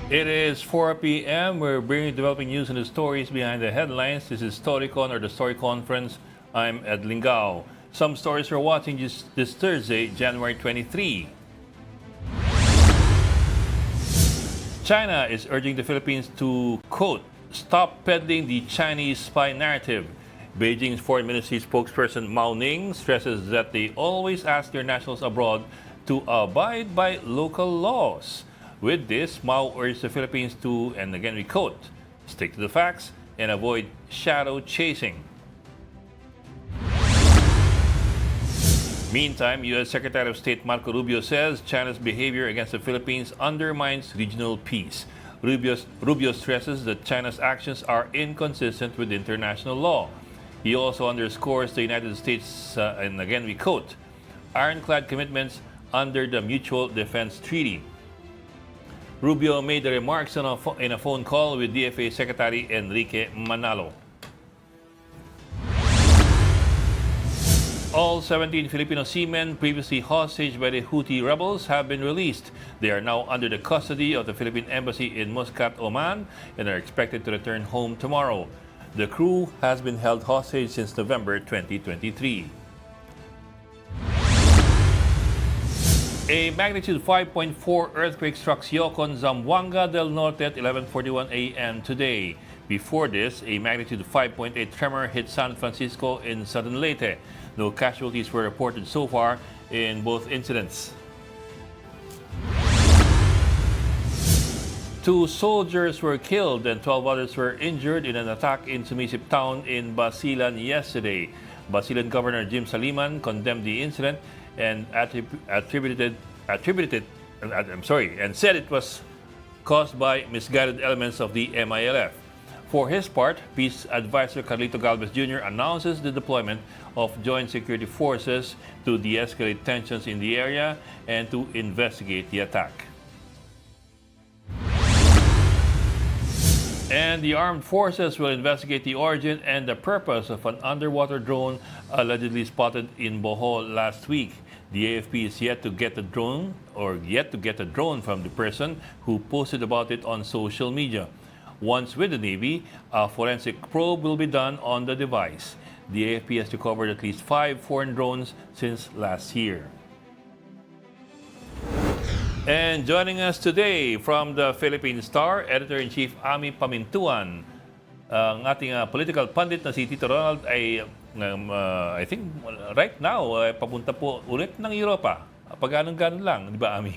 It is 4 p.m. We're bringing developing news and the stories behind the headlines. This is Storycon or the Story Conference. I'm at Lingao. Some stories we're watching this Thursday, January 23. China is urging the Philippines to, quote, stop peddling the Chinese spy narrative. Beijing's Foreign Ministry spokesperson Mao Ning stresses that they always ask their nationals abroad to abide by local laws. With this, Mao urged the Philippines to, and again we quote, stick to the facts and avoid shadow chasing. Meantime, U.S. Secretary of State Marco Rubio says China's behavior against the Philippines undermines regional peace. Rubio stresses that China's actions are inconsistent with international law. He also underscores the United States, and again we quote, ironclad commitments under the Mutual Defense Treaty. Rubio made the remarks in a phone call with DFA Secretary Enrique Manalo. All 17 Filipino seamen previously hostage by the Houthi rebels have been released. They are now under the custody of the Philippine Embassy in Muscat, Oman, and are expected to return home tomorrow. The crew has been held hostage since November 2023. A magnitude 5.4 earthquake struck Siocon, Zamboanga del Norte at 11:41 a.m. today. Before this, a magnitude 5.8 tremor hit San Francisco in southern Leyte. No casualties were reported so far in both incidents. 2 soldiers were killed and 12 others were injured in an attack in Sumisip Town in Basilan yesterday. Basilan Governor Jim Saliman condemned the incident and said it was caused by misguided elements of the MILF. For his part, Peace Advisor Carlito Galvez Jr. announces the deployment of joint security forces to de-escalate tensions in the area and to investigate the attack. And the armed forces will investigate the origin and the purpose of an underwater drone allegedly spotted in Bohol last week. The AFP is yet to get a drone from the person who posted about it on social media. Once with the Navy, a forensic probe will be done on the device. The AFP has recovered at least 5 foreign drones since last year. And joining us today from the Philippine Star, Editor-in-Chief Amy Pamintuan. Ang ating political pundit na si Tito Ronald ay, I think, right now, papunta po ulit ng Europa. Pag-ganon-ganon lang, di ba, Amy?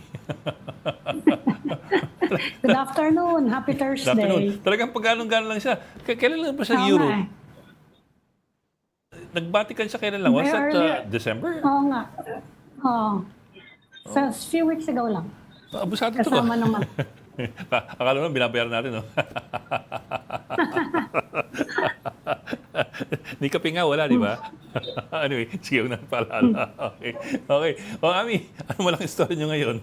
Good afternoon. Happy Thursday. Good afternoon. Talagang pag-ganon-ganon lang siya. Kailan lang ba sa Europe? Nagbatikan siya kailan lang? Was that December? Oo nga. Oo. So, few weeks ago lang. Abusado to kasama ko. naman. Akala naman, binabayaran natin, no? Ni kape nga, wala, di ba? Anyway, sige, huwag na paalala. Okay. Okay. O, Amy, ano mo lang story nyo ngayon?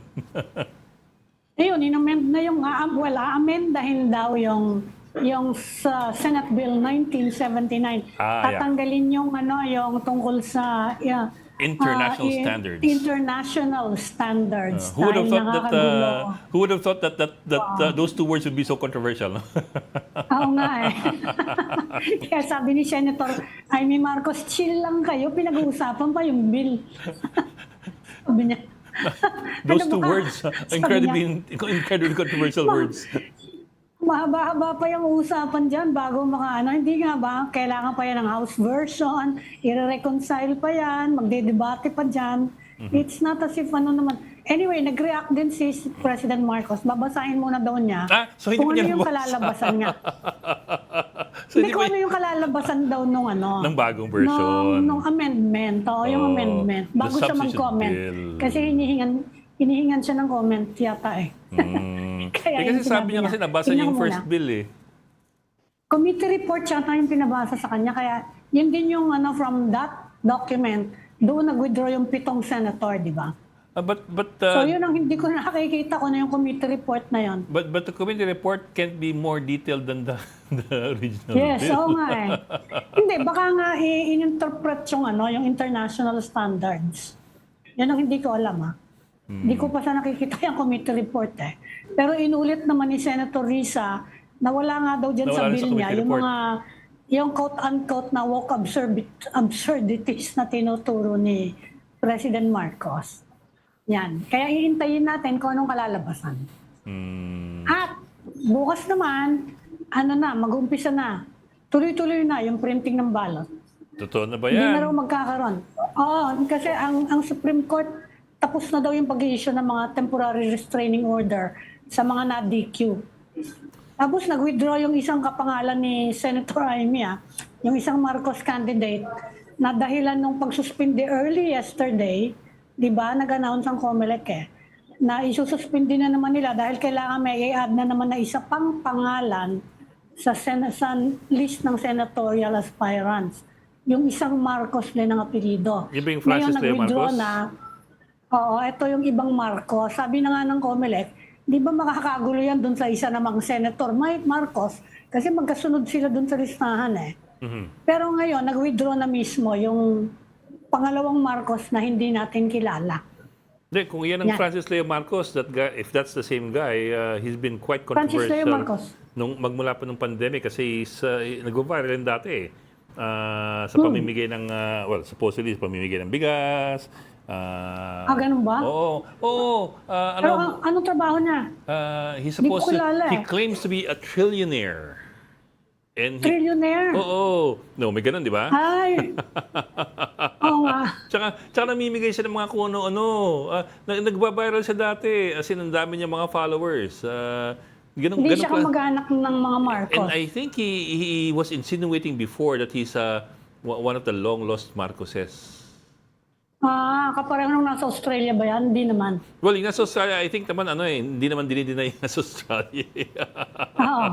Ayun, in-amend na yung, amendahin daw yung sa Senate Bill 1979. Tatanggalin yung, yung tungkol sa, international standards. International standards. Who would have thought that those 2 words would be so controversial? Oo nga eh. Kaya sabi ni Senator Amy Marcos, chill lang kayo, pinag-uusapan pa yung bill. Sabi niya. Those 2 words, incredibly controversial words. Mahaba-haba pa yung usapan dyan bago hindi nga ba, kailangan pa yan ng House version, i-reconcile pa yan, magdedebate pa dyan. It's not as if Anyway, nag-react din si President Marcos. Babasahin muna daw niya so kung ano yung kalalabasan niya. So hindi kung ano yung kalalabasan daw ng bagong version. Nung amendment. Yung amendment. Bago siya mag-comment. Kasi hinihingan siya ng comment yata eh. Kasi sabi niya kasi nabasa niya yung first bill eh. Committee report yata yung pinabasa sa kanya. Kaya yun din yung from that document, doon nag-withdraw yung 7 senator, di ba? So yun ang hindi ko nakikita ko na yung committee report na yun. But the committee report can't be more detailed than the original Yes, bill. oo nga eh. Hindi, baka nga i-interpret yung international standards. Yan ang hindi ko alam Hindi ko pa sa nakikita yung committee report eh. Pero inulit naman ni Senator Risa na wala nga daw dyan sa Nawala bill sa niya, committee yung quote-unquote na woke absurdities na tinuturo ni President Marcos. Yan. Kaya iintayin natin kung anong kalalabasan. At bukas naman, mag-umpisa na. Tuloy-tuloy na yung printing ng ballot. Totoo na ba Hindi yan? na raw magkakaroon. Oo, kasi ang Supreme Court, tapos na daw yung pag-i-issue ng mga temporary restraining order sa mga na-DQ. Tapos nag-withdraw yung isang kapangalan ni Senator Amy, yung isang Marcos candidate, na dahilan nung pagsuspindi early yesterday, di ba, nag-announce ang COMELEC na isususpindi na naman nila dahil kailangan may i-add na naman na isa pang pangalan sa list ng senatorial aspirants. Yung isang Marcos din ang apelido. Yung ba yung Francis Leo Marcos? Oo, ito yung ibang Marcos. Sabi na nga ng COMELEC, di ba makakagulo yan dun sa isa namang Senator Marcos? Kasi magkasunod sila dun sa listahan Pero ngayon, nag-withdraw na mismo yung pangalawang Marcos na hindi natin kilala. Hindi, kung yan ang Francis Leo Marcos, that guy, if that's the same guy, he's been quite Francis Leo controversial Marcos. magmula pa ng pandemic kasi nag-viral rin dati sa pamimigay ng, supposedly pamimigay ng bigas. Ganun ba? Oo. Pero anong trabaho niya? He claims to be a trillionaire. And Trillionaire? Oo. No, may ganun, di ba? Ay! Oo nga. Tsaka namimigay siya ng mga kung ano-ano. Nagbabiral siya dati. As in, ang dami niya mga followers. Hindi siya kamag-anak ng mga Marcos. And I think he was insinuating before that he's one of the long-lost Marcoses. Kapareho nung nasa Australia ba yan? Hindi naman. Well, yung nasa Australia, I think naman, hindi naman dinideny yung nasa Australia. Oo.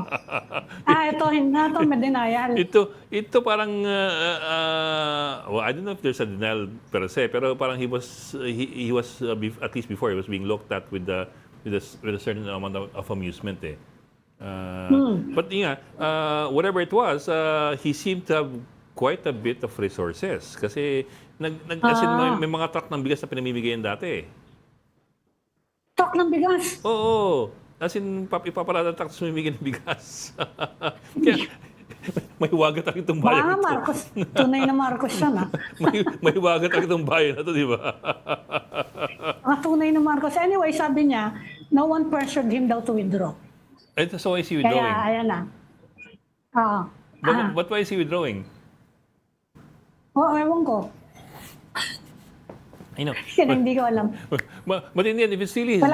Ito may denial. Ito parang, I don't know if there's a denial per se, pero parang he was at least before, he was being looked at with a certain amount of amusement But whatever it was, he seemed to have quite a bit of resources kasi as in, may mga truck ng bigas na pinamimigay dati. Truck ng bigas? Oo. As in, ipaparada truck sa mamimigay ng bigas. Kaya, may wagat ang itong bayan ito. Marcos. Tunay na Marcos siya may wagat ang itong bayan na ito, di ba? Tunay na Marcos. Anyway, sabi niya, no one pressured him daw to withdraw. So why is he withdrawing? Kaya, ayan na. But why is he withdrawing? Ewan ko. I know. Hindi ko alam. But in the end, if it's still his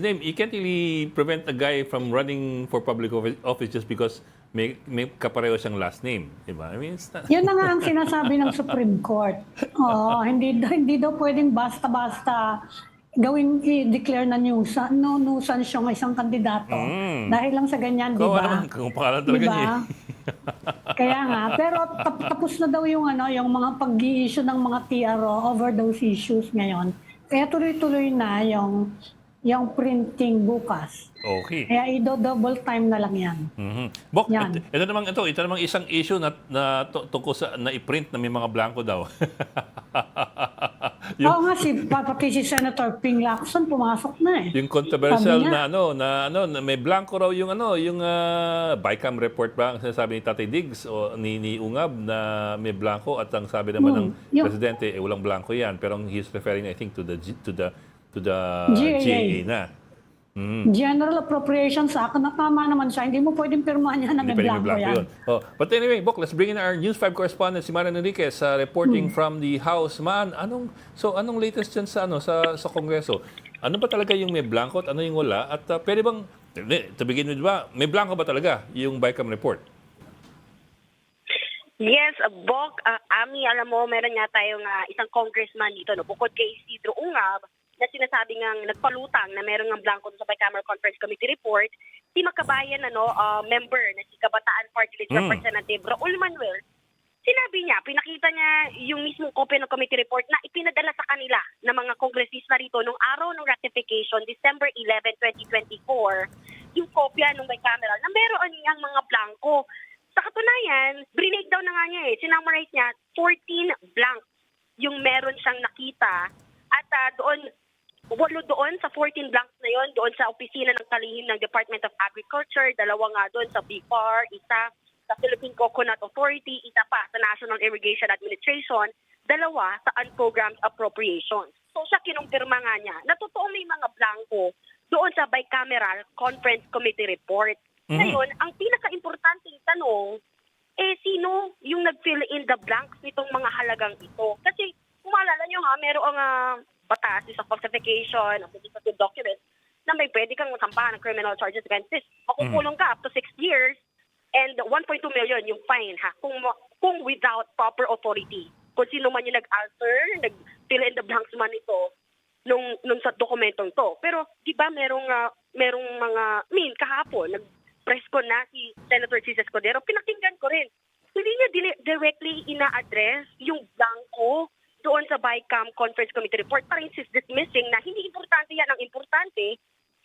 name, you can't really prevent a guy from running for public office just because may kapareho siyang last name, di ba? I mean, it's not... Yun na nga ang sinasabi ng Supreme Court. Hindi daw pwedeng basta-basta i-declare na nuisance yung isang kandidato. Dahil lang sa ganyan, di ba? Kung pangalan talaga niya. Kaya nga, pero tapos na daw yung mga pag-i-issue ng mga TRO over those issues ngayon. Kaya tuloy-tuloy na yung printing bukas. Okay. Kaya i-double time na lang yan. Bok, ito namang isang issue na tungkol sa na-i-print na may mga blanco daw. Oo nga, pati si Senator Ping Lacson pumasok na Yung controversial na may blanco raw yung BICAM report ba ang sinasabi ni Tatay Diggs o ni Ungab na may blanco at ang sabi naman ng presidente walang blanco yan, pero he's referring I think to the GAA na. General Appropriations Act, na tama naman siya. Hindi mo pwedeng pirmahan yan na may blanco yan. But anyway, Bok, let's bring in our News 5 correspondent, si Marian Enriquez, reporting from the House. Anong latest dyan sa Kongreso? Ano ba talaga yung may blanco at ano yung wala? At pwede bang, to begin with ba, may blanco ba talaga yung BICAM report? Yes, Bok, Ami, alam mo, meron nga tayong isang congressman dito, bukod kay Isidro Ungab, na sinasabi ngang nagpalutang na meron ng blanco sa Bicameral Conference Committee report, si Makabayan member na si Kabataan Party List Representative Raul Manuel, Sinabi niya, pinakita niya yung mismong copy ng committee report na ipinadala sa kanila ng mga kongresista rito nung araw ng ratification, December 11, 2024, yung kopya ng bicameral na meron niyang mga blanco. Sa katunayan, breakdown na nga niya sinummarize niya 14 blanks yung meron siyang nakita at doon, walo doon sa 14 blanks na yon, doon sa opisina ng kalihim ng Department of Agriculture, dalawa nga doon sa BFAR, isa sa Philippine Coconut Authority, isa pa sa National Irrigation Administration, dalawa sa Unprogrammed Appropriations. So siya kinumpirma nga niya na totoo may mga blanco doon sa bicameral conference committee report. Ngayon, ang pinaka-importanting tanong, sino yung nag-fill in the blanks nitong mga halagang ito? Kasi kung maalala nyo merong batas sa falsification of legislative documents na may pwede kang masampahan ng criminal charges against this. Makukulong ka up to 6 years and 1.2 million yung fine kung without proper authority. Kung sino man yung nag-alter, nag-fill in the blanks man ito nung sa dokumentong to. Pero di ba merong mga kahapon nag-press ko na si Senator Chis Escudero, pinakinggan ko rin. Hindi niya directly ina-address yung blanco doon sa BICAM Conference Committee report. Parang she's dismissing na hindi importante yan. Ang importante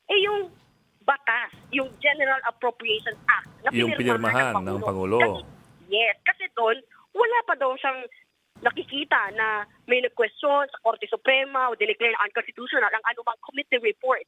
yung batas, yung General Appropriations Act na Yung pinirmahan ng Pangulo. Kasi doon, wala pa daw siyang nakikita na may nag-question sa Korte Suprema o dineclare na unconstitutional ang anumang committee report,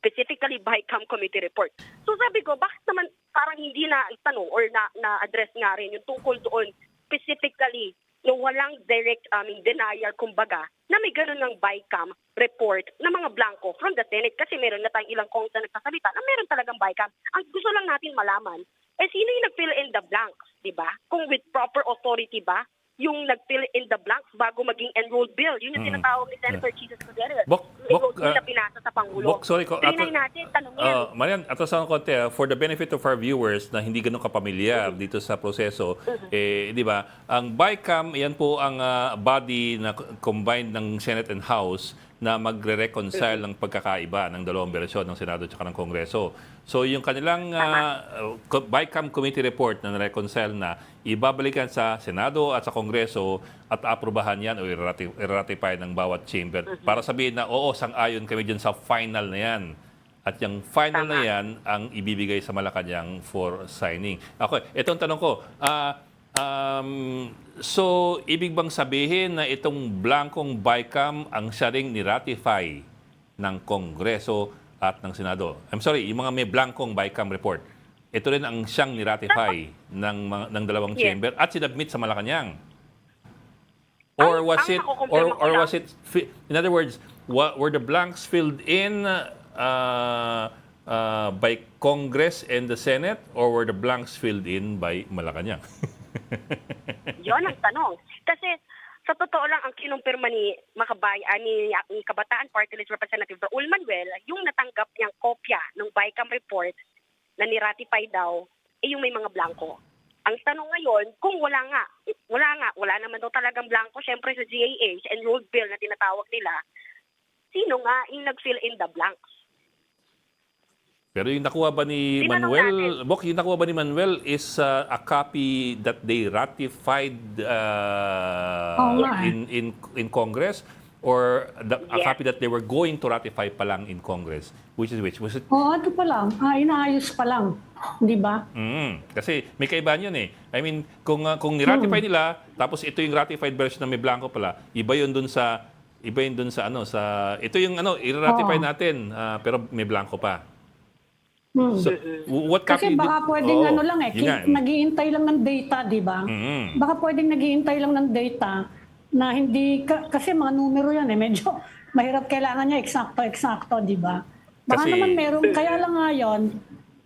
specifically BICAM committee report. So sabi ko, bakit naman parang hindi na itanong or na-address nga rin yung tungkol doon specifically yung walang direct denial, kumbaga, na may gano'n ng BICAM report na mga blanco from the Senate kasi meron na tayong ilang kongsa nagsasalita na meron talagang BICAM. Ang gusto lang natin malaman, sino yung nag-fill in the blanks, di ba? Kung with proper authority ba, yung nag-fill in the blanks bago maging enrolled bill. Yun yung tinatawag ni Senator Chis Escudero. Enrolled bill na pinasa sa Pangulo. Trinay natin, tanongin. Marian, atos ang konti, for the benefit of our viewers na hindi ganun kapamilyar dito sa proseso, di ba, ang BICAM, yan po ang body na combined ng Senate and House na magre-reconcile ng pagkakaiba ng dalawang bersyon ng Senado at ng Kongreso. So yung kanilang BICAM committee report na na-reconcile na, ibabalikan sa Senado at sa Kongreso at aprubahan yan o i-ratify ng bawat chamber para sabihin na oo, sang-ayon kami dyan sa final na yan. At yung final na yan ang ibibigay sa Malacanang for signing. Okay, itong tanong ko, so ibig bang sabihin na itong blankong BICAM ang siya ring ni-ratify ng Kongreso at ng Senado? I'm sorry, yung mga may blankong BICAM report, ito rin ang siyang ni-ratify ng dalawang chamber at sinabmit sa Malacanang? Or was it in other words, were the blanks filled in by Congress and the Senate, or were the blanks filled in by Malacanang? Yon ang tanong. Kasi sa totoo lang, ang kinumpirma ni Kabataan Party List Representative Raul Manuel, yung natanggap niyang kopya ng BICAM report na ni-ratify daw, yung may mga blanco. Ang tanong ngayon, kung wala naman daw talagang blanco, syempre sa GAA, sa enrolled bill na tinatawag nila, sino nga yung nag-fill in the blanks? Pero yung nakuha ba ni Manuel, yung nakuha ba ni Manuel is a copy that they ratified in Congress, or a copy that they were going to ratify pa lang in Congress? Which is which? Was it? Ito pa lang. Inaayos pa lang. Di ba? Kasi may kaibahan yun eh. I mean, kung ni-ratify nila, tapos ito yung ratified version na may blanco pala, iba yun dun sa ito yung i-ratify natin, pero may blanco pa. So, what copy? Kasi baka pwedeng nag-iintay lang ng data, di ba? Baka pwedeng nag-iintay lang ng data na hindi, kasi mga numero yan medyo mahirap, kailangan niya eksakto, di ba? Baka naman meron, kaya lang nga yun,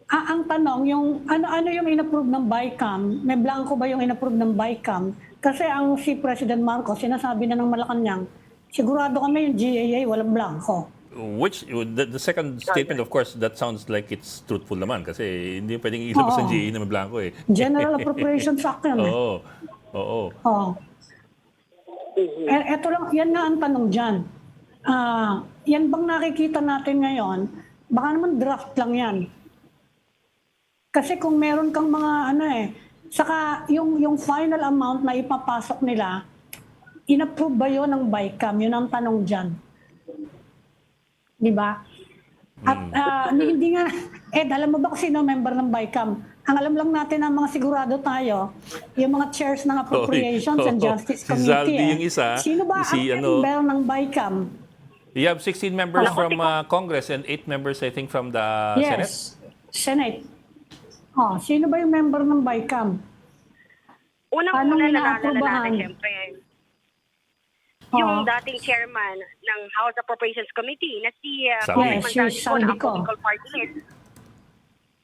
ang tanong, yung ano yung inapprove ng BICAM, may blanco ba yung inapprove ng BICAM? Kasi ang si President Marcos, sinasabi na ng Malacanang, sigurado kami yung GAA walang blanco. Which, the second statement, of course, that sounds like it's truthful naman kasi hindi pwedeng ilabas ng GAA na may blanco eh. General Appropriations Act yan. Oo. Ito lang, yan nga ang tanong dyan. Yan bang nakikita natin ngayon? Baka naman draft lang yan. Kasi kung meron kang mga Saka yung final amount na ipapasok nila, inapprove ba yun ng BICAM? Yun ang tanong dyan. Di ba? At hindi nga, alam mo ba kung sino member ng BICAM? Ang alam lang natin ang mga sigurado tayo, yung mga chairs ng Appropriations and Justice Si Committee. Zaldi yung isa, Sino ba si ang member ng BICAM? You have 16 members from Congress and 8 members, I think, from the Senate? Yes, Senate. Sino ba yung member ng BICAM? Unang-una na naalala inaaprubahan? natin, siyempre, yung dating chairman ng House Appropriations Committee na si Saldi. Congressman Yes, Saldi Saldi po, ko. ang political party list.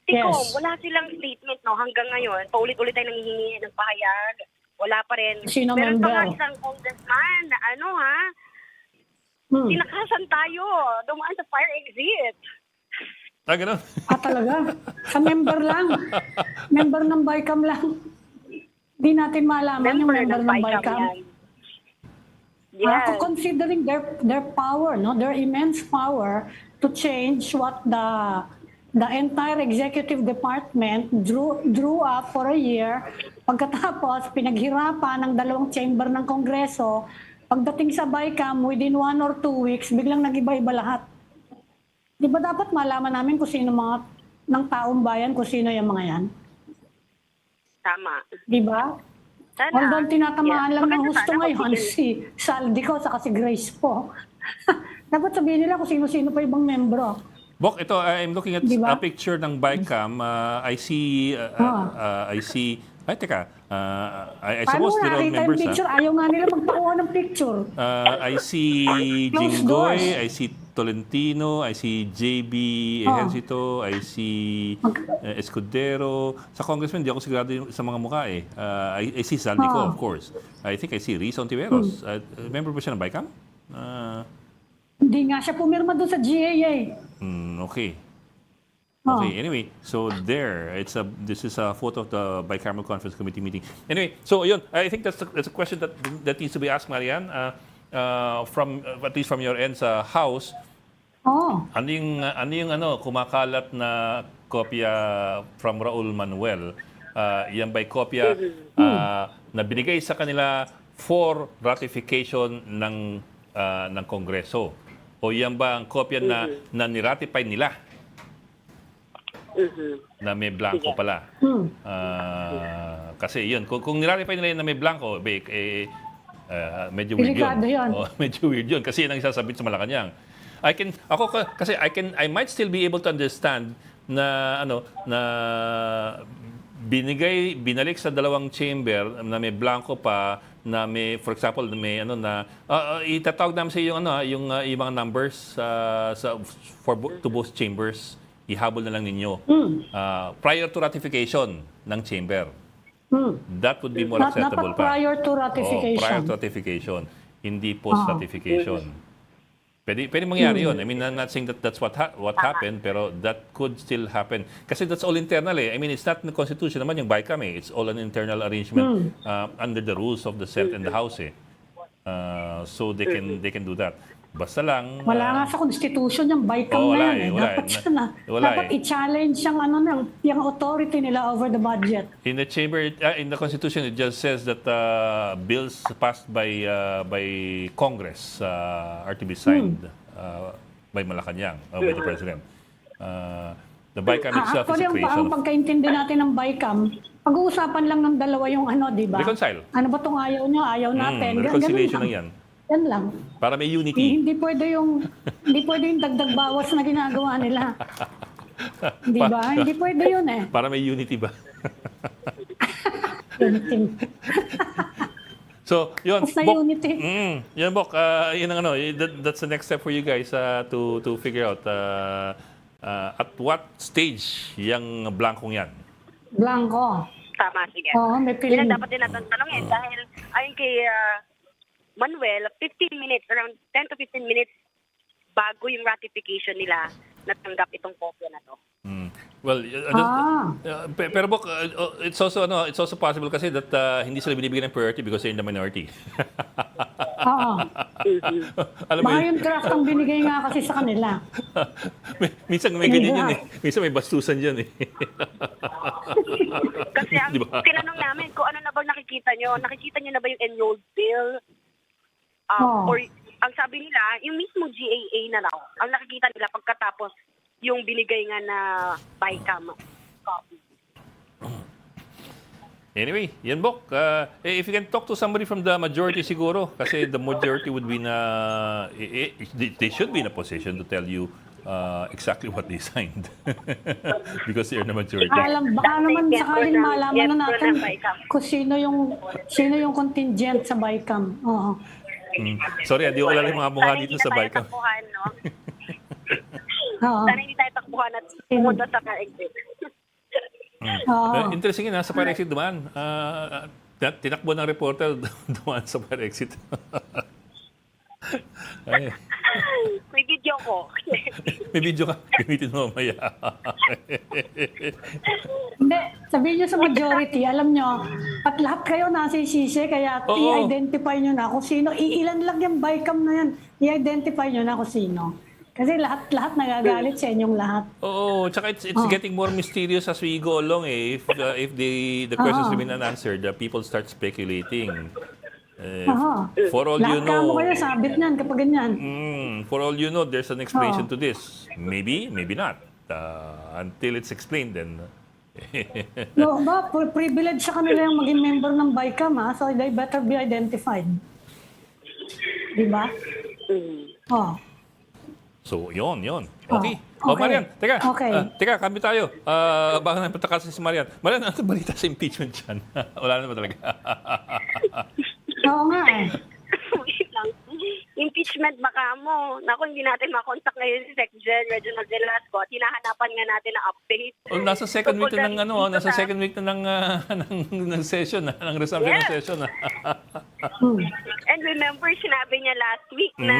Yes. Wala silang statement hanggang ngayon. Paulit-ulit tayo nanghihingi ng pahayag. Wala pa rin. Sino Meron pa nga member? isang congressman na sinakasan tayo. Dumaan sa fire exit. Ganun. Talaga? Sa member lang. Member ng BICAM lang. Di natin malaman yung member ng BICAM. yan. Yes. Considering their power, no, their immense power to change what the entire executive department drew up for a year, pagkatapos pinaghirapan ng dalawang chamber ng Kongreso, pagdating sa BICAM within 1 or 2 weeks, biglang nag-iba-iba lahat. Di ba dapat malaman namin kung sino mga ng taong bayan, kung sino yung mga yan? Tama. Di ba? Sana. Although tinatamaan lang ng Maganda gusto sana ngayon kung si Saldi ko saka si Grace po. Dapat sabihin nila kung sino-sino pa ibang membro. Bok, ito, I'm looking at Diba? a picture ng BICAM. I see, ay, teka, I Paano suppose mo they're all nakita yung members, picture? Ayaw nga nila magpakuha ng picture. I see Closed Jinggoy, doors. I see Tolentino, I see JB Ejercito, I see Escudero. Sa congressman, di ako sigurado sa mga mukha eh. I see Zaldico, of course. I think I see Riza Ontiveros. Member ba siya ng BICAM? Hindi nga siya pumirma doon sa GAA. Okay. Okay, anyway, so there, this is a photo of the bicameral conference committee meeting. Anyway, so yun, I think that's a question that needs to be asked, Marian, from at least from your end sa House. Ano yung kumakalat na kopya from Raul Manuel? Yan ba'y kopya na binigay sa kanila for ratification ng Kongreso? O yan ba ang kopya na niratify nila? Na may blanco pala. Kasi yun, kung niratify nila yun na may blanco, medyo weird yun. Yun. Medyo weird yun. Kasi yun ang isasabit sa Malacanang. I might still be able to understand na binalik sa dalawang chamber na may blanco pa, na may, for example, may itatawag namin sa iyo yung mga numbers to both chambers, ihabol na lang ninyo prior to ratification ng chamber. That would be more acceptable Dapat prior to ratification. Prior to ratification, hindi post-ratification. Pwede mangyari yun. I mean, I'm not saying that's what happened, pero that could still happen. Kasi that's all internal eh. I mean, it's not in the Constitution naman yung BICAM eh. It's all an internal arrangement under the rules of the Senate and the House eh. So they can do that. Basta lang... Wala nga sa Constitution yung BICAM na yan. Dapat i-challenge yung authority nila over the budget. In the chamber, in the Constitution, it just says that bills passed by Congress are to be signed by Malacanang, by the President. The BICAM itself is a creation ang pagkaintindi natin ng BICAM, pag-uusapan lang ng dalawa yung di ba? Reconcile. Ano ba itong ayaw nyo? Ayaw natin. Reconciliation lang yan. Yan lang. Para may unity. Hindi pwede yung dagdag bawas na ginagawa nila. Di ba? Hindi pwede yun eh. Para may unity ba? Unity. So, yun. Basta Bok, unity. yun, Bok. Yun ang that's the next step for you guys to figure out at what stage yung blankong yan. Blanco. Tama, sige. Oo, may Yan piling. dapat din natin tanongin dahil ayon kay Manuel, 15 minutes, around 10 to 15 minutes bago yung ratification nila, natanggap itong kopya na to. Well, pero Bok, it's also possible kasi that hindi sila binibigyan ng priority because they're in the minority. Oo. Alam mo Baka yun, yung draft ang binigay nga kasi sa kanila. minsan may ganyan yun eh. Minsan may bastusan dyan eh. Kasi ang Di ba? tinanong namin kung ano na bang nakikita nyo. Nakikita nyo na ba yung enrolled bill? Oo. Or ang sabi nila, yung mismo GAA na raw, ang nakikita nila pagkatapos yung binigay nga na BICAM copy. Anyway, yan Bok. If you can talk to somebody from the majority siguro, kasi the majority would be na, they should be in a position to tell you exactly what they signed. Because they're the majority. Baka naman sakaling malaman na natin BICAM. kung sino yung contingent sa BICAM. Oo. Sorry, hindi ko alala yung mga mukha Sana dito hindi sa na tayo BICAM. takbuhan, no? Oo. Sana hindi tayo takbuhan at pumunta sa exit. Oo. Interesting yun, sa fire exit dumaan. Tinakbo ng reporter dumaan sa fire exit. Ay, May video ko. may video ka, gamitin mo mamaya. Hindi, sabihin nyo sa majority, alam nyo, at lahat kayo nasisisi, kaya Oo. i-identify nyo na kung sino. Ilan lang yung BICAM na yan, i-identify nyo na kung sino. Kasi lahat nagagalit sa inyong lahat. Oo, tsaka it's getting more mysterious as we go along eh. If the questions remain unanswered, people start speculating. For all you Lahat ka know, mo kayo sabit niyan kapag ganyan. for all you know, there's an explanation to this. Maybe, maybe not. Until it's explained, then. No, privilege sa kanila yung maging member ng BICAM, ha? So they better be identified. Diba? Oh. So, yun. Okay. Oh, Oh, Marian, teka. Okay. Teka, kami tayo. Baka naman patakasin si Marian. Marian, ano ang balita sa impeachment dyan? Wala na ba talaga? Oo nga eh. Wait lang. Impeachment baka mo. Naku, hindi natin makontak ngayon si Secgen Reginald Velasco at hinahanapan nga natin ang update. Oh, nasa second week na ng Tungkol nasa dito second week na ng session, ng resumption ng session. And remember, sinabi niya last week na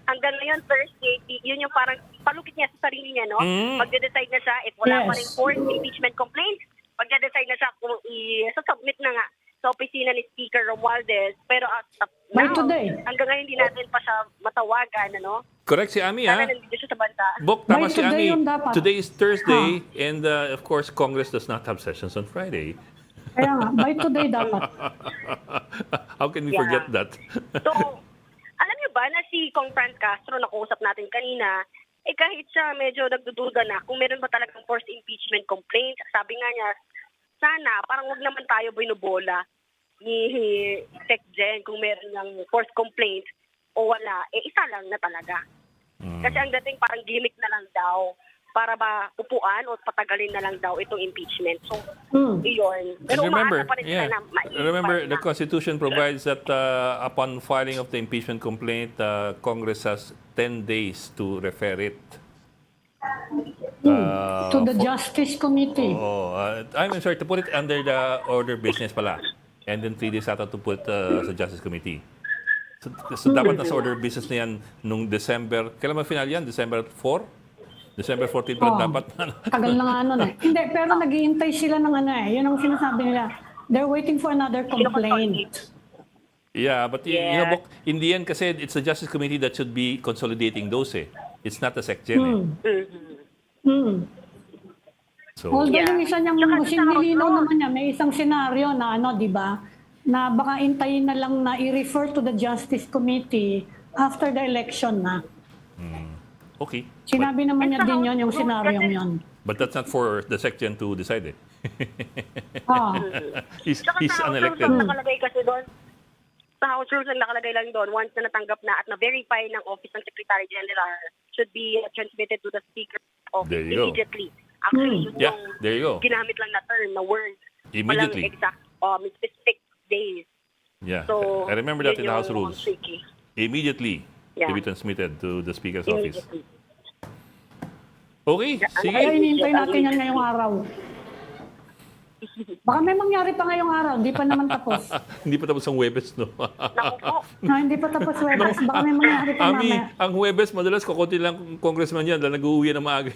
hanggang ngayon, Thursday, yun yung parang palukit niya sa sarili niya, no? Magde-decide na siya if wala pa rin forced impeachment complaints, magde-decide na siya kung i-submit na nga sa opisina ni Speaker Romualdez. Pero By now, today. hanggang ngayon, hindi natin pa siya matawagan, ano? Correct si Ami, Sana ha? nandito siya sa bansa. Bok, tama By si today Ami. yun dapat. Today is Thursday, and of course, Congress does not have sessions on Friday. Kaya nga, by today dapat. How can we forget that? So, alam niyo ba na si Kong Franz Castro, nakuusap natin kanina, kahit siya medyo nagdududa na kung meron ba talagang forced impeachment complaint, sabi nga niya, sana, parang wag naman tayo binubola ni Secgen kung meron ng forced complaint o wala, isa lang na talaga. Kasi ang dating parang gimmick na lang daw para ba upuan o patagalin na lang daw itong impeachment. So, iyon. Pero And remember, umaasa pa rin sila na remember, maiipan the na. Constitution provides that upon filing of the impeachment complaint, Congress has 10 days to refer it. To the Justice Committee. I'm sorry, to put it under the order of business pala. And then 3 days ata to put sa Justice Committee. So dapat nasa order of business na yan nung December. Kailan ba final yan? December 4? December 14 pa dapat. Tagal na nga nun eh. Hindi, pero naghihintay sila ng ano eh. Yun ang sinasabi nila. They're waiting for another complaint. Yeah, but you know, Bok, in the end kasi it's the Justice Committee that should be consolidating those eh. It's not the Secgen eh. So, Although yung isa niyang Tsaka sa sinilinaw House naman niya, may isang senaryo na ano, di ba? Na baka intayin na lang na i-refer to the Justice Committee after the election na. okay. Sinabi naman niya sa din House yon yung rules senaryo kasi- yon. But that's not for the Secgen to decide eh. he's Saka sa House rules unelected. ang nakalagay kasi doon, sa House rules ang nakalagay lang doon, once na natanggap na at na-verify ng Office ng Secretary General, should be transmitted to the Speaker of There you go. immediately. Actually, yun Yeah, yung there you go. ginamit lang na term, na word. Immediately. Walang exact, specific days. Yeah, So, I remember that in yun the House yung rules. tricky. Immediately to Yeah. be transmitted to the Speaker's office. Immediately. Okay, Kaya sige. hinihintay natin yan ngayong araw. Baka may mangyari pa ngayong araw, di pa naman tapos. Hindi pa tapos ang Huwebes, no? Naku po. Hindi pa tapos Webes, baka may mangyari pa Ami, mamaya. ang Huwebes, madalas kukunti lang congressman yan dahil nag-uuwi na maaga.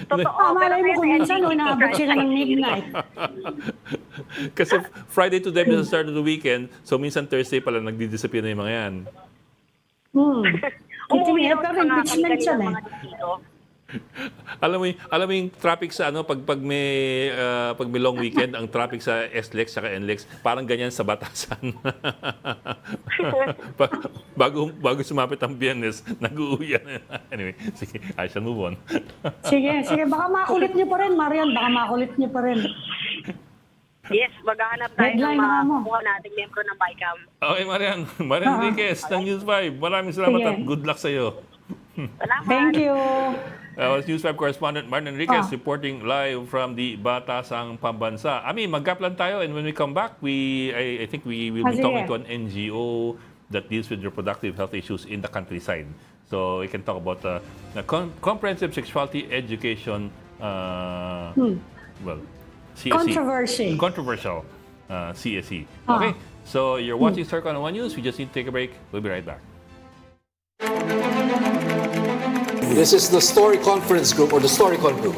Totoo. Pero Malay mo ngayon, kung minsan, NBC inaabot sila ng midnight. Kasi Friday to them is the start of the weekend, so minsan Thursday pala nagdi-disappear na yung mga yan. Umuwi daw Ito sa rin, mga impeachment yan kanilang eh. mga dito. Alam mo yung traffic sa pag may long weekend, ang traffic sa SLEX at NLEX, parang ganyan sa Batasan. bago sumapit ang Biyernes, nag-uuwi yan. Anyway, sige, I shall move on. Sige, baka makulit niyo pa rin, Marian, baka makulit niyo pa rin. Yes, maghahanap tayo ng Deadline na mga nga mo. kukuha nating membro ng BICAM. Okay, Marian Enriquez ng News 5. Maraming salamat Sige. at good luck sa iyo. Salamat. Thank you. News 5 correspondent Martin Enriquez reporting live from the Batasang Pambansa. Ami, mag-gap lang tayo, and when we come back, I think we will be Sige. talking to an NGO that deals with reproductive health issues in the countryside. So we can talk about the comprehensive sexuality education, well, CSE. Controversial CSE. Okay, so you're watching Storycon One News. We just need to take a break. We'll be right back. This is the Story Conference Group or the Storycon Group.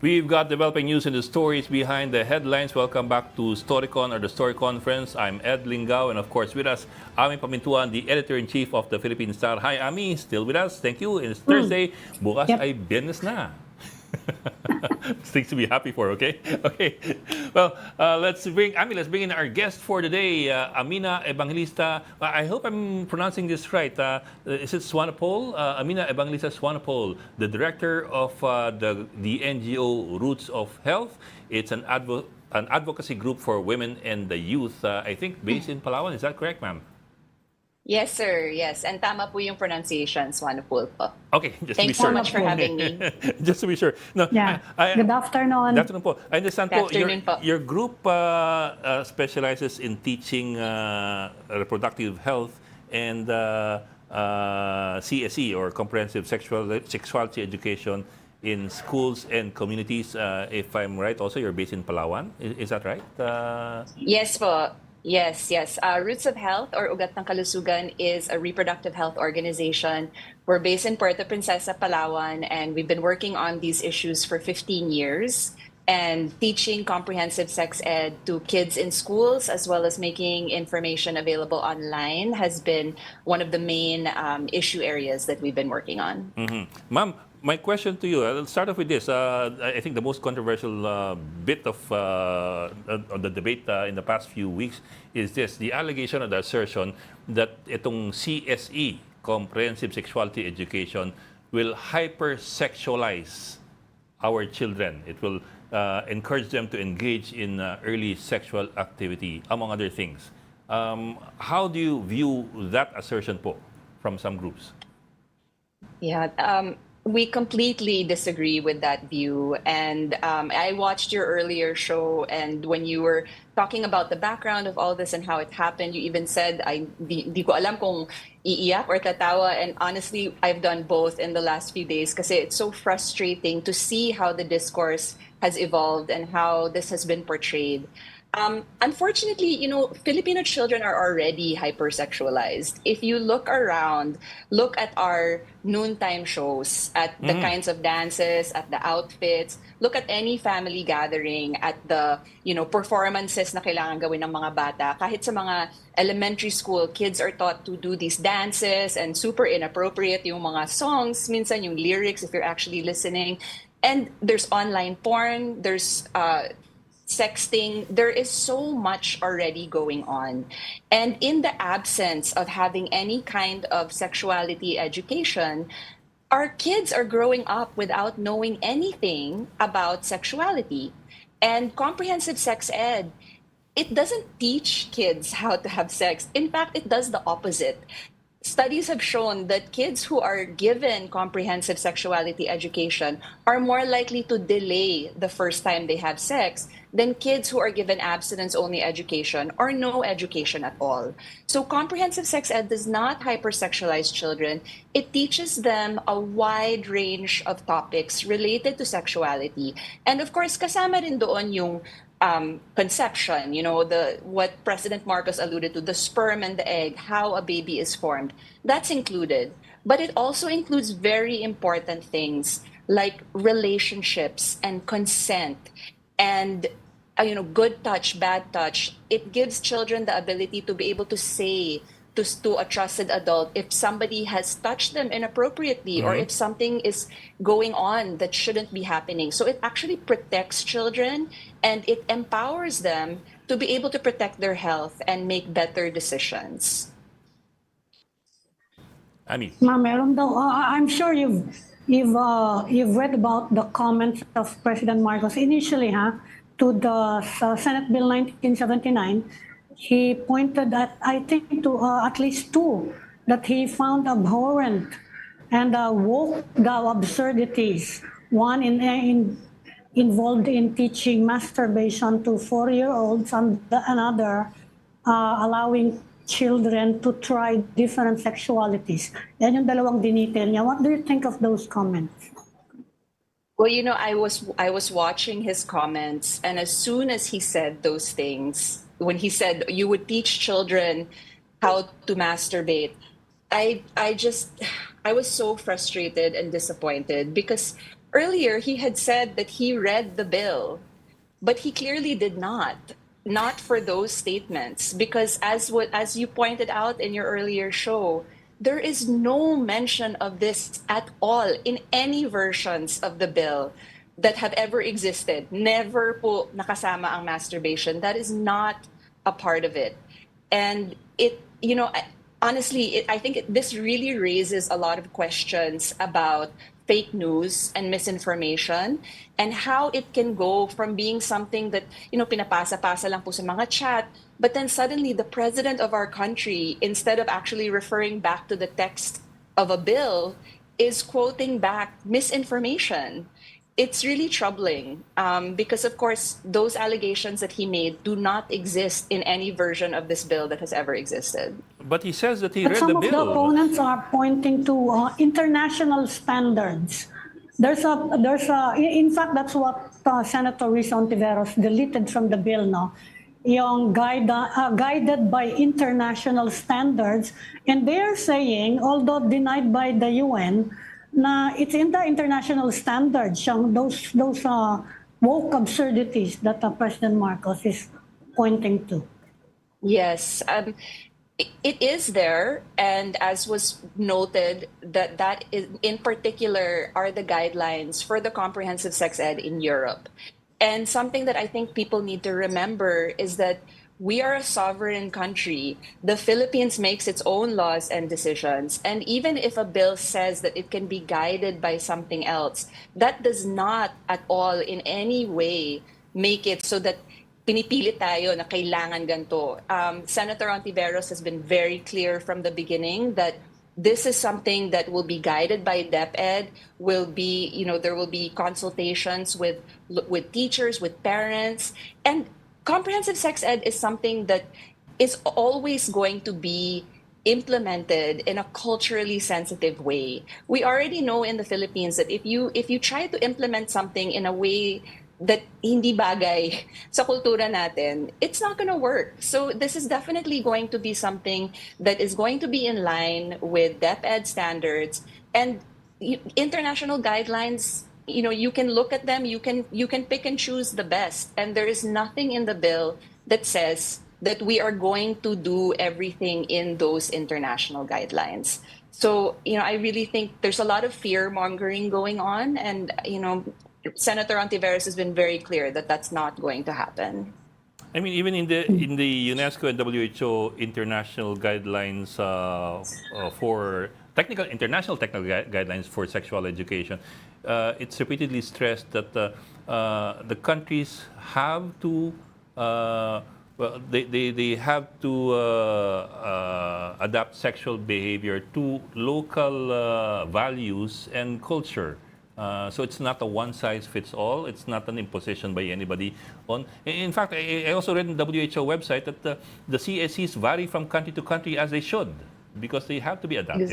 We've got developing news and the stories behind the headlines. Welcome back to Storycon or the Story Conference. I'm Ed Lingao, and of course with us, Amy Pamintuan, the Editor-in-Chief of the Philippine Star. Hi, Amy. Still with us. Thank you. It's Thursday. Bukas Yep. ay Biyernes na. Things to be happy for, okay? Okay. Well, let's bring in our guest for today, Amina Evangelista. I hope I'm pronouncing this right. Is it Swanepoel? Amina Evangelista Swanepoel, the director of the NGO Roots of Health. It's an advocacy group for women and the youth. I think based in Palawan. Is that correct, ma'am? Yes, sir. Yes. And tama po yung pronunciation, Swanepoel po. Okay, just to be Thanks so sure. much for having me. Just to be sure. No, Yeah. Good afternoon. Good afternoon po. I understand Good po, afternoon po. your group specializes in teaching reproductive health and CSE, or comprehensive sexuality education in schools and communities. If I'm right, also you're based in Palawan. Is that right? Yes po. Yes. Roots of Health, or Ugat ng Kalusugan, is a reproductive health organization. We're based in Puerto Princesa, Palawan, and we've been working on these issues for 15 years and teaching comprehensive sex ed to kids in schools, as well as making information available online, has been one of the main issue areas that we've been working on. Ma'am, my question to you, I'll start off with this. I think the most controversial bit of the debate in the past few weeks is this, the allegation or the assertion that itong CSE, Comprehensive Sexuality Education, will hypersexualize our children. It will encourage them to engage in early sexual activity, among other things. How do you view that assertion po from some groups? Yeah, we completely disagree with that view. And I watched your earlier show, and when you were talking about the background of all this and how it happened, you even said, di ko alam kung iiyak or tatawa. And honestly, I've done both in the last few days kasi it's so frustrating to see how the discourse has evolved and how this has been portrayed. Unfortunately, Filipino children are already hypersexualized. If you look around, look at our noontime shows, at the kinds of dances, at the outfits, look at any family gathering, at the, performances na kailangan gawin ng mga bata. Kahit sa mga elementary school, kids are taught to do these dances, and super inappropriate yung mga songs, minsan yung lyrics if you're actually listening. And there's online porn, there's sexting. There is so much already going on. And in the absence of having any kind of sexuality education, our kids are growing up without knowing anything about sexuality. And comprehensive sex ed, it doesn't teach kids how to have sex. In fact, it does the opposite. Studies have shown that kids who are given comprehensive sexuality education are more likely to delay the first time they have sex than kids who are given abstinence-only education or no education at all. So comprehensive sex ed does not hypersexualize children. It teaches them a wide range of topics related to sexuality. And of course, kasama rin doon yung conception, what President Marcos alluded to, the sperm and the egg, how a baby is formed. That's included. But it also includes very important things like relationships and consent and good touch, bad touch. It gives children the ability to be able to say to a trusted adult if somebody has touched them inappropriately or if something is going on that shouldn't be happening. So it actually protects children and it empowers them to be able to protect their health and make better decisions. Ami. Meron daw. I'm sure you've read about the comments of President Marcos initially, to the Senate Bill 1979. He pointed at, I think, to at least two that he found abhorrent and woke absurdities. One involved in teaching masturbation to 4-year-olds, and another allowing children to try different sexualities. Yan yung dalawang dinitel niya. What do you think of those comments? Well, I was watching his comments, and as soon as he said those things, when he said you would teach children how to masturbate, I was so frustrated and disappointed because earlier he had said that he read the bill, but he clearly did not for those statements, because as you pointed out in your earlier show, there is no mention of this at all in any versions of the bill that have ever existed. Never po nakasama ang masturbation. That is not a part of it. And honestly, I think this really raises a lot of questions about fake news and misinformation, and how it can go from being something that, pinapasa-pasa lang po sa mga chat, but then suddenly the president of our country, instead of actually referring back to the text of a bill, is quoting back misinformation. It's really troubling, because, of course, those allegations that he made do not exist in any version of this bill that has ever existed. But he says that he But read some the of the bill. opponents are pointing to international standards. In fact, that's what Senator Risa Ontiveros deleted from the bill, no? Yung guided by international standards. And they're saying, although denied by the UN, na it's in the international standards, those woke absurdities that President Marcos is pointing to. Yes, it is there, and as was noted, that is, in particular, are the guidelines for the comprehensive sex ed in Europe. And something that I think people need to remember is that we are a sovereign country. The Philippines makes its own laws and decisions. And even if a bill says that it can be guided by something else, that does not at all in any way make it so that pinipilit tayo na kailangan ganito. Senator Ontiveros has been very clear from the beginning that this is something that will be guided by DepEd, there will be consultations with teachers, with parents, and comprehensive sex ed is something that is always going to be implemented in a culturally sensitive way. We already know in the Philippines that if you try to implement something in a way that hindi bagay sa kultura natin, it's not going to work. So this is definitely going to be something that is going to be in line with DepEd standards and international guidelines. You can look at them, you can pick and choose the best, and there is nothing in the bill that says that we are going to do everything in those international guidelines. So, I really think there's a lot of fear mongering going on, and Senator Ontiveros has been very clear that that's not going to happen. I mean, even in the UNESCO and WHO international guidelines for international technical guidelines for sexual education, it's repeatedly stressed that the countries have to they have to adapt sexual behavior to local values and culture. So it's not a one-size-fits-all. It's not an imposition by anybody. In fact, I also read in the WHO website that the CSCs vary from country to country, as they should, because they have to be adapted.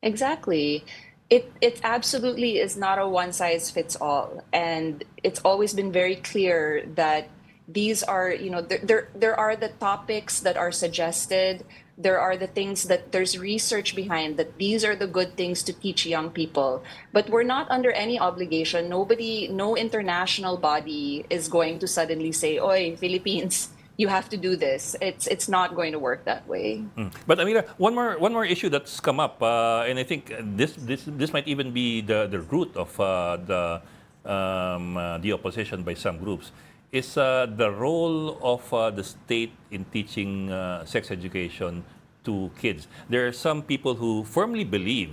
Exactly. It absolutely is not a one-size-fits-all, and it's always been very clear that these are, there are the topics that are suggested. There are the things that there's research behind, that these are the good things to teach young people. But we're not under any obligation. No international body is going to suddenly say, "Oy, Philippines, you have to do this." It's not going to work that way. But Amira, one more issue that's come up, and I think this might even be the root of the opposition by some groups, is the role of the state in teaching sex education to kids. There are some people who firmly believe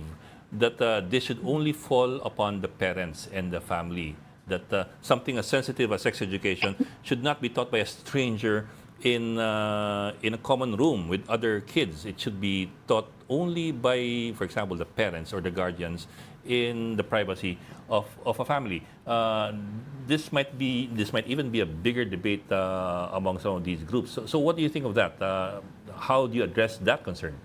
that this should only fall upon the parents and the family, that something as sensitive as sex education should not be taught by a stranger in a common room with other kids. It should be taught only by, for example, the parents or the guardians in the privacy of a family. This might even be a bigger debate among some of these groups. So what do you think of that? How do you address that concern?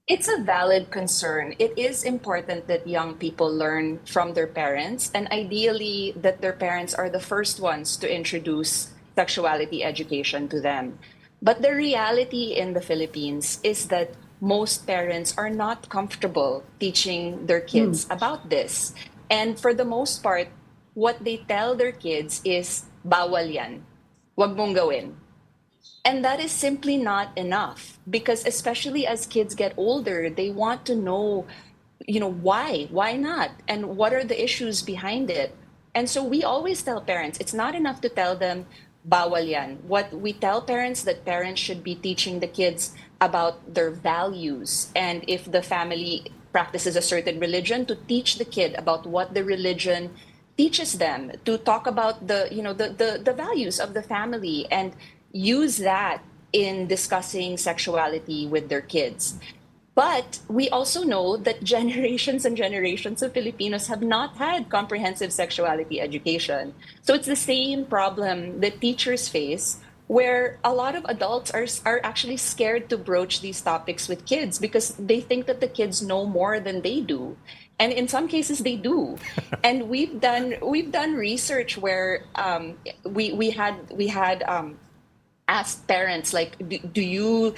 It's a valid concern. It is important that young people learn from their parents, and ideally that their parents are the first ones to introduce sexuality education to them. But the reality in the Philippines is that most parents are not comfortable teaching their kids about this. And for the most part, what they tell their kids is, bawal yan. Wag mong gawin. And that is simply not enough, because especially as kids get older, they want to know, why not? And what are the issues behind it? And so we always tell parents, it's not enough to tell them, bawal yan. What we tell parents, that parents should be teaching the kids about their values. And if the family practices a certain religion, to teach the kid about what the religion teaches them, to talk about the values of the family, and use that in discussing sexuality with their kids. But we also know that generations and generations of Filipinos have not had comprehensive sexuality education. So it's the same problem that teachers face, where a lot of adults are actually scared to broach these topics with kids because they think that the kids know more than they do. And in some cases they do. And we've done research where we had asked parents, like, do you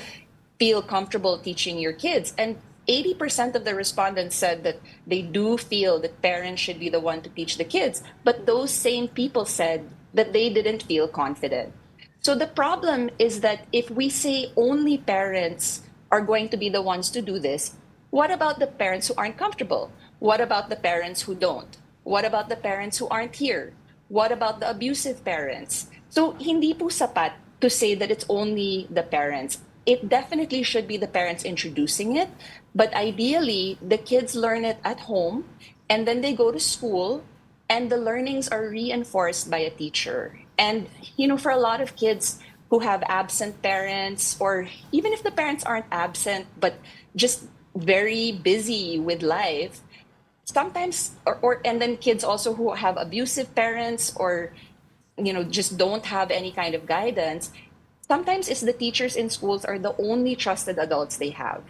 feel comfortable teaching your kids? And 80% of the respondents said that they do feel that parents should be the one to teach the kids. But those same people said that they didn't feel confident. So the problem is that if we say only parents are going to be the ones to do this, what about the parents who aren't comfortable? What about the parents who don't? What about the parents who aren't here? What about the abusive parents? So hindi po sapat to say that it's only the parents. It definitely should be the parents introducing it, but ideally the kids learn it at home and then they go to school and the learnings are reinforced by a teacher. And for a lot of kids who have absent parents, or even if the parents aren't absent but just very busy with life, sometimes and then kids also who have abusive parents, or just don't have any kind of guidance, sometimes it's the teachers in schools are the only trusted adults they have.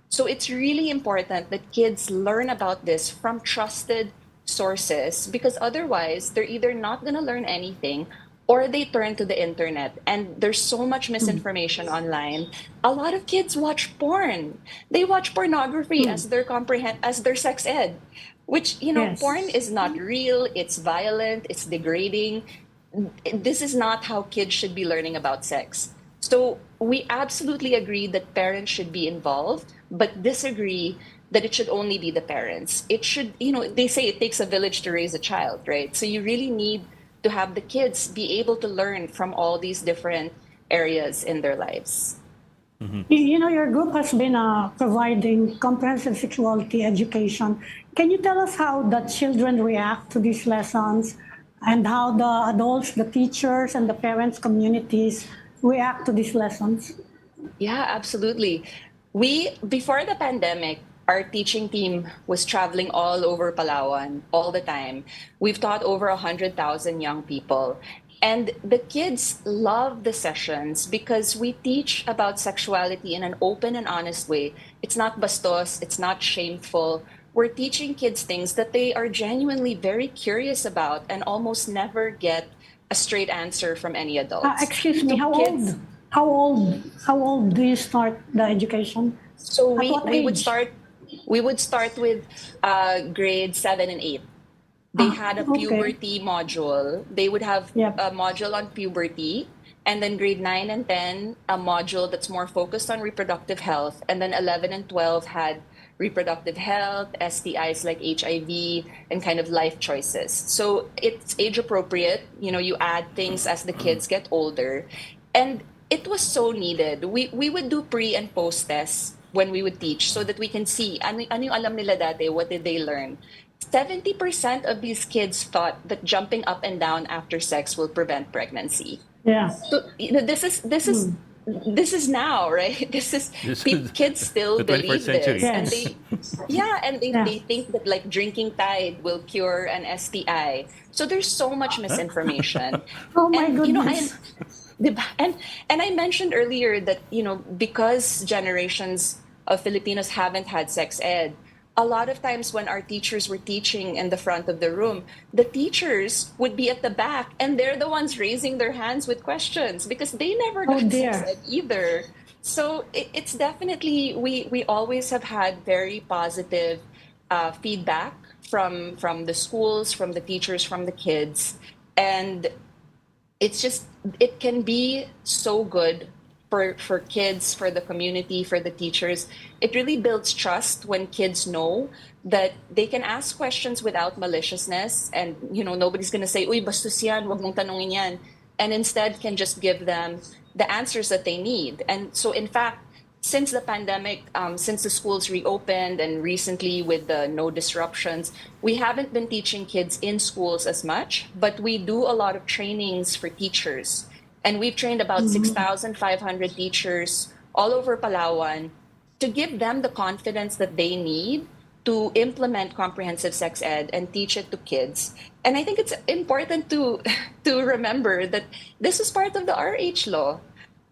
So it's really important that kids learn about this from trusted sources, because otherwise they're either not going to learn anything or they turn to the internet, and there's so much misinformation online. A lot of kids watch porn. They watch pornography as their sex ed, which Yes. porn is not real, it's violent, it's degrading. This is not how kids should be learning about sex. So we absolutely agree that parents should be involved, but disagree that it should only be the parents. It should, they say it takes a village to raise a child, right? So you really need to have the kids be able to learn from all these different areas in their lives. Your group has been providing comprehensive sexuality education. Can you tell us how the children react to these lessons, and how the adults, the teachers, and the parents communities react to these lessons? Yeah, absolutely. Before the pandemic, our teaching team was traveling all over Palawan all the time. We've taught over 100,000 young people. And the kids love the sessions because we teach about sexuality in an open and honest way. It's not bastos, it's not shameful. We're teaching kids things that they are genuinely very curious about and almost never get a straight answer from any adults. Excuse me, So how kids- old? How old do you start the education? So At what we would age? start with grade 7 and 8. They had a okay. puberty module. They would have Yep. a module on puberty, and then grade 9 and 10 a module that's more focused on reproductive health, and then 11 and 12 had reproductive health, STIs like HIV, and kind of life choices. So it's age appropriate. You add things as the kids get older, and it was so needed. We would do pre and post tests when we would teach, so that we can see ano yung alam nila dati, what did they learn. 70% of these kids thought that jumping up and down after sex will prevent pregnancy. Yeah. So this is now, right? Kids still the 21st believe century. this, and Yes. they think that like drinking Tide will cure an STI. So there's so much misinformation. Oh my And goodness. Diba? And I mentioned earlier that because generations of Filipinos haven't had sex ed, a lot of times when our teachers were teaching in the front of the room, the teachers would be at the back and they're the ones raising their hands with questions because they never Oh got dear. sex ed either. So it's definitely, we always have had very positive feedback from the schools, from the teachers, from the kids. And it's just, it can be so good for kids, for the community, for the teachers. It really builds trust when kids know that they can ask questions without maliciousness, and nobody's gonna say, "Uy, bastos yan, wag mong tanungin yan," and instead can just give them the answers that they need. And so, in fact, since the pandemic, since the schools reopened, and recently with the no disruptions, we haven't been teaching kids in schools as much, but we do a lot of trainings for teachers. And we've trained about 6,500 teachers all over Palawan to give them the confidence that they need to implement comprehensive sex ed and teach it to kids. And I think it's important to remember that this is part of the RH law.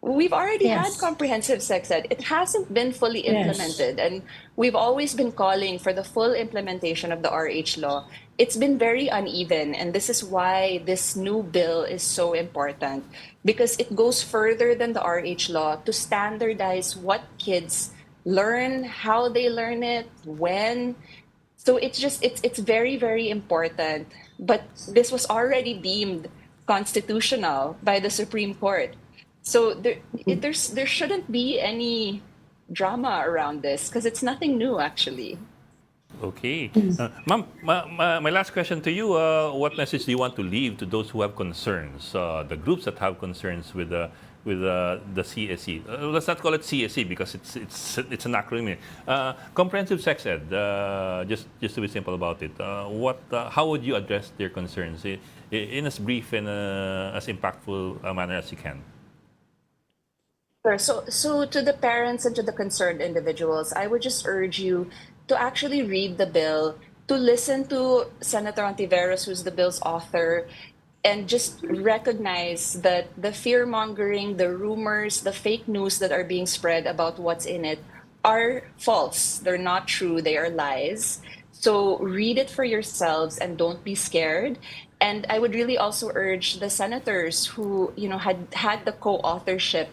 We've already had Yes. comprehensive sex ed. It hasn't been fully Yes. implemented, and we've always been calling for the full implementation of the RH law. It's been very uneven, and this is why this new bill is so important, because it goes further than the RH law to standardize what kids learn, how they learn it, when. So it's very, very important. But this was already deemed constitutional by the Supreme Court. So there shouldn't be any drama around this because it's nothing new, actually. Okay. Ma'am, my last question to you, what message do you want to leave to those who have concerns, the groups that have concerns with the CSE? Let's not call it CSE because it's an acronym. Comprehensive sex ed, just to be simple about it. How would you address their concerns in as brief and as impactful a manner as you can? Sure. So to the parents and to the concerned individuals, I would just urge you to actually read the bill, to listen to Senator Ontiveros, who's the bill's author, and just recognize that the fear-mongering, the rumors, the fake news that are being spread about what's in it are false. They're not true. They are lies. So read it for yourselves and don't be scared. And I would really also urge the senators who had the co-authorship,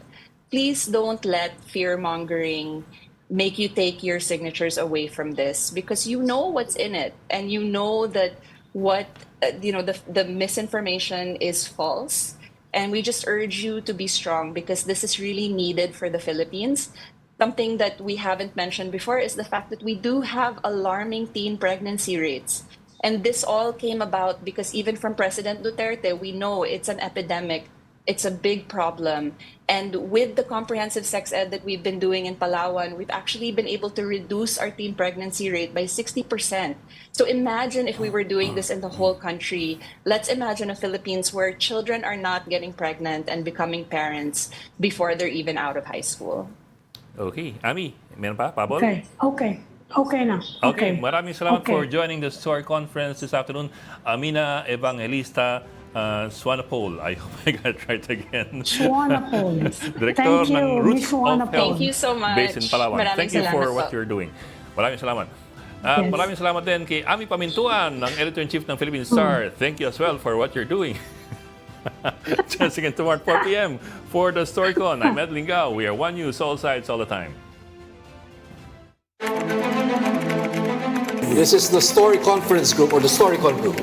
please don't let fear-mongering make you take your signatures away from this, because you know what's in it, and you know that the misinformation is false. And we just urge you to be strong, because this is really needed for the Philippines. Something that we haven't mentioned before is the fact that we do have alarming teen pregnancy rates. And this all came about because even from President Duterte, we know it's an epidemic. It's a big problem. And with the comprehensive sex ed that we've been doing in Palawan, we've actually been able to reduce our teen pregnancy rate by 60%. So imagine if we were doing this in the whole country. Let's imagine a Philippines where children are not getting pregnant and becoming parents before they're even out of high school. Okay. Amy, meron pa? Pabol? Okay na. Okay, maraming salamat Okay. for joining the Story Conference this afternoon. Amina Evangelista Swanapol. I hope I got it right again. Swanapol. Director Thank you, ng Roots Miss of Swanapol. Health Thank you so much. based in Palawan. Maraming Thank you for salamat what po. you're doing. Maraming salamat. At Yes. maraming salamat din kay Amy Pamintuan, ng Editor-in-Chief ng Philippine Star. Thank you as well for what you're doing. Just again tomorrow at 4 p.m. for the Storycon. I'm Ed Lingao. We are One News, all sides, all the time. This is the Story Conference Group or the Storycon Group.